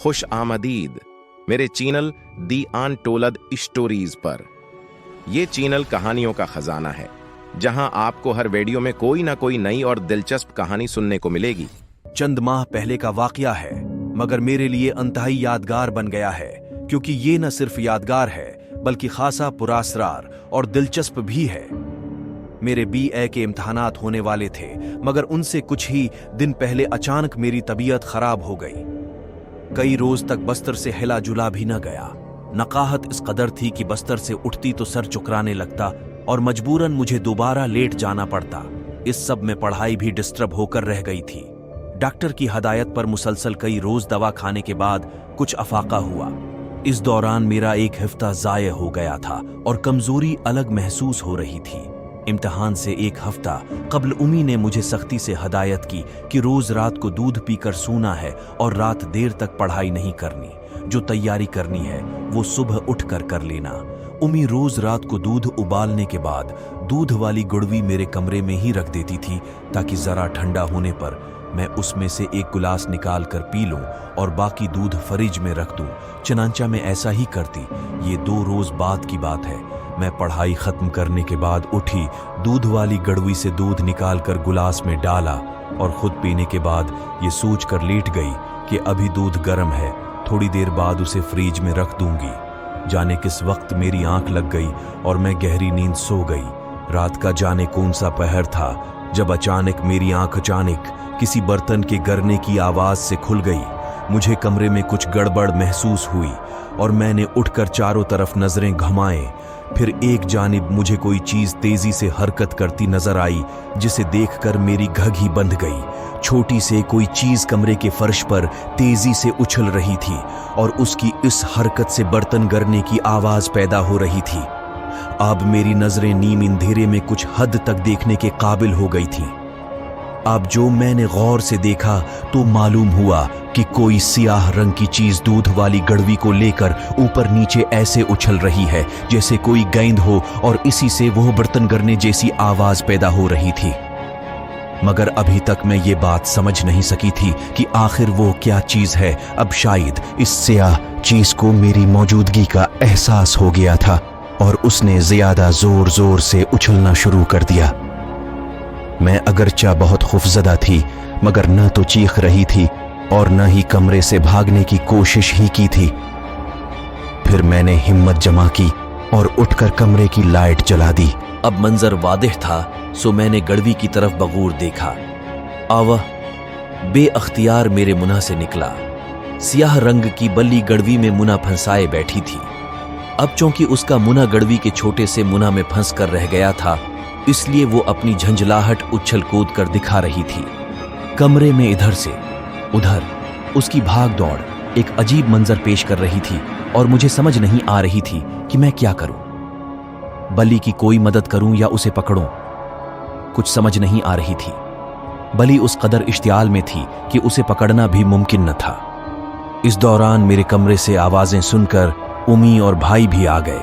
खुश आमदीद मेरे चैनल दी अनटोल्ड स्टोरीज पर। ये चैनल कहानियों का खजाना है, जहां आपको हर वीडियो में कोई ना कोई नई और दिलचस्प कहानी सुनने को मिलेगी। चंद माह पहले का वाकया है, मगर मेरे लिए अंतहाई यादगार बन गया है, क्योंकि ये न सिर्फ यादगार है बल्कि खासा पुरासरार और दिलचस्प भी है। मेरे BA के इम्तहानात होने वाले थे, मगर उनसे कुछ ही दिन पहले अचानक मेरी तबीयत खराब हो गई। कई रोज तक बस्तर से हिला जुला भी न गया। नकाहत इस कदर थी कि बस्तर से उठती तो सर चुकराने लगता और मजबूरन मुझे दोबारा लेट जाना पड़ता। इस सब में पढ़ाई भी डिस्टर्ब होकर रह गई थी। डॉक्टर की हदायत पर मुसलसल कई रोज दवा खाने के बाद कुछ अफाका हुआ। इस दौरान मेरा एक हफ्ता ज़ाय हो गया था और कमजोरी अलग महसूस हो रही थी। इम्तिहान से एक हफ्ता कबल उमी ने मुझे सख्ती से हदायत की कि रोज रात को दूध पीकर सोना है और रात देर तक पढ़ाई नहीं करनी। जो तैयारी करनी है वो सुबह उठकर कर लेना। उमी रोज रात को दूध उबालने के बाद दूध वाली गुड़वी मेरे कमरे में ही रख देती थी, ताकि जरा ठंडा होने पर मैं उसमें से एक गिलास निकाल कर पी लूं और बाकी दूध फ्रिज में रख दूं। चनांचा में ऐसा ही करती। ये 2 रोज बाद की बात है। मैं पढ़ाई खत्म करने के बाद उठी, दूध वाली गड़वी से दूध निकालकर गिलास में डाला और खुद पीने के बाद ये सोचकर लेट गई कि अभी दूध गर्म है, थोड़ी देर बाद उसे फ्रिज में रख दूंगी। जाने किस वक्त मेरी आंख लग गई और मैं गहरी नींद सो गई। रात का जाने कौन सा पहर था जब अचानक मेरी आंख किसी बर्तन के गिरने की आवाज से खुल गई। मुझे कमरे में कुछ गड़बड़ महसूस हुई और मैंने उठकर चारों तरफ नजरें घुमाए। फिर एक जानिब मुझे कोई चीज तेजी से हरकत करती नजर आई, जिसे देखकर मेरी घग ही बंध गई। छोटी से कोई चीज कमरे के फर्श पर तेजी से उछल रही थी और उसकी इस हरकत से बर्तन गिरने की आवाज पैदा हो रही थी। अब मेरी नजरें नीम अंधेरे में कुछ हद तक देखने के काबिल हो गई थी। अब जो मैंने गौर से देखा तो मालूम हुआ कि कोई सियाह रंग की चीज दूध वाली गड़वी को लेकर ऊपर नीचे ऐसे उछल रही है जैसे कोई गेंद हो, और इसी से वो बर्तन गिरने जैसी आवाज पैदा हो रही थी। मगर अभी तक मैं ये बात समझ नहीं सकी थी कि आखिर वो क्या चीज है। अब शायद इस सियाह चीज को मेरी मौजूदगी का एहसास हो गया था और उसने ज्यादा जोर जोर से उछलना शुरू कर दिया। मैं अगरचा बहुत खौफजदा थी, मगर न तो चीख रही थी और न ही कमरे से भागने की कोशिश ही की थी। फिर मैंने हिम्मत जमा की और उठकर कमरे की लाइट जला दी। अब मंजर वादिह था, सो मैंने गड़वी की तरफ बगूर देखा। आवाह बेअख्तियार मेरे मुना से निकला। सियाह रंग की बल्ली गड़वी में मुना फंसाए बैठी थी। अब चूंकि उसका मुना गड़वी के छोटे से मुना में फंस कर रह गया था, इसलिए वो अपनी झंझलाहट उछल कूद कर दिखा रही थी। कमरे में इधर से उधर उसकी भाग दौड़ एक अजीब मंजर पेश कर रही थी और मुझे समझ नहीं आ रही थी कि मैं क्या करूं। बली की कोई मदद करूं या उसे पकड़ूं, कुछ समझ नहीं आ रही थी। बली उस कदर इश्तियाल में थी कि उसे पकड़ना भी मुमकिन न था। इस दौरान मेरे कमरे से आवाजें सुनकर उमी और भाई भी आ गए।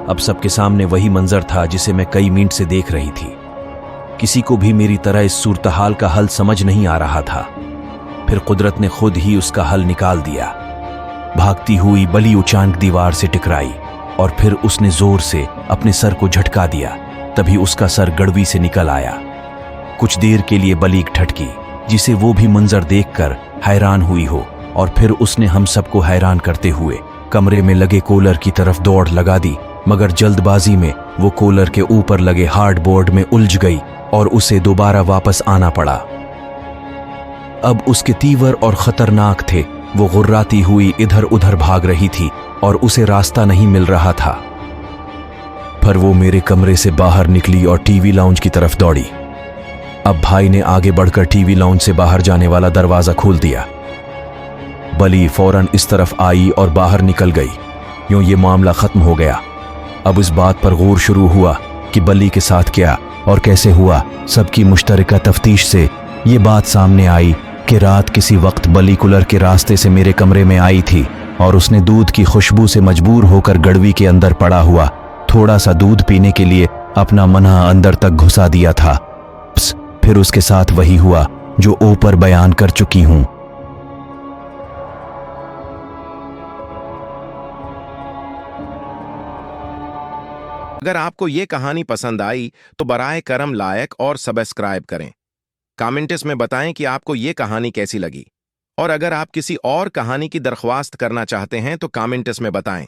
अब सबके सामने वही मंजर था जिसे मैं कई मिनट से देख रही थी। किसी को भी मेरी तरह इस सूरतहाल का हल समझ नहीं आ रहा था। फिर कुदरत ने खुद ही उसका हल निकाल दिया। भागती हुई बली उचांक दीवार से टकराई और फिर उसने जोर से अपने सर को झटका दिया। तभी उसका सर गड़वी से निकल आया। कुछ देर के लिए बली ठटकी, जिसे वो भी मंजर देखकर हैरान हुई हो, और फिर उसने हम सबको हैरान करते हुए कमरे में लगे कूलर की तरफ दौड़ लगा दी। मगर जल्दबाजी में वो कूलर के ऊपर लगे हार्डबोर्ड में उलझ गई और उसे दोबारा वापस आना पड़ा। अब उसके तीवर और खतरनाक थे। वो गुर्राती हुई इधर उधर भाग रही थी और उसे रास्ता नहीं मिल रहा था। पर वो मेरे कमरे से बाहर निकली और टीवी लाउंज की तरफ दौड़ी। अब भाई ने आगे बढ़कर टीवी लाउंज से बाहर जाने वाला दरवाजा खोल दिया। बली फौरन इस तरफ आई और बाहर निकल गई। यूं ये मामला खत्म हो गया। अब इस बात पर गौर शुरू हुआ कि बली के साथ क्या और कैसे हुआ। सबकी मुश्तरका तफ्तीश से ये बात सामने आई कि रात किसी वक्त बली कूलर के रास्ते से मेरे कमरे में आई थी और उसने दूध की खुशबू से मजबूर होकर गड़वी के अंदर पड़ा हुआ थोड़ा सा दूध पीने के लिए अपना मना अंदर तक घुसा दिया था। फिर उसके साथ वही हुआ जो ऊपर बयान कर चुकी हूं। अगर आपको ये कहानी पसंद आई तो बराए करम लाइक और सब्सक्राइब करें। कमेंट्स में बताएं कि आपको ये कहानी कैसी लगी, और अगर आप किसी और कहानी की दरख्वास्त करना चाहते हैं तो कमेंट्स में बताएं।